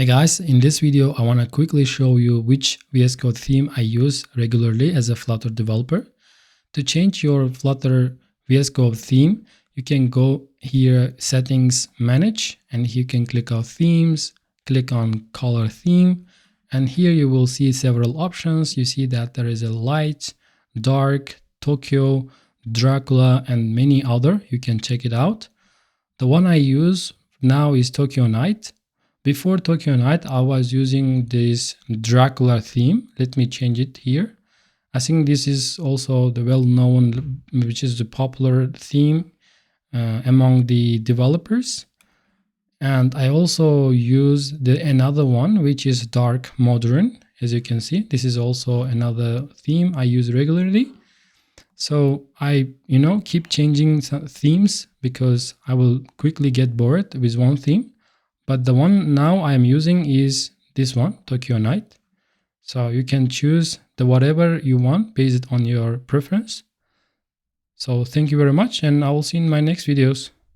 Hey guys, in this video I want to quickly show you which VS Code theme I use regularly as a Flutter developer. To change your Flutter VS Code theme, you can go here, settings, manage, and you can click on themes, click on color theme, and here you will see several options. You see that there is a light, dark, Tokyo, Dracula, and many other. You can check it out. The one I use now is Tokyo Night. Before Tokyo Night, I was using this Dracula theme. Let me change it here. I think this is also the well-known, which is the popular theme among the developers. And I also use another one, which is Dark Modern. As you can see, this is also another theme I use regularly. So I, keep changing some themes because I will quickly get bored with one theme. But the one now I am using is this one, Tokyo Night. So you can choose the whatever you want based on your preference. So thank you very much, and I will see you in my next videos.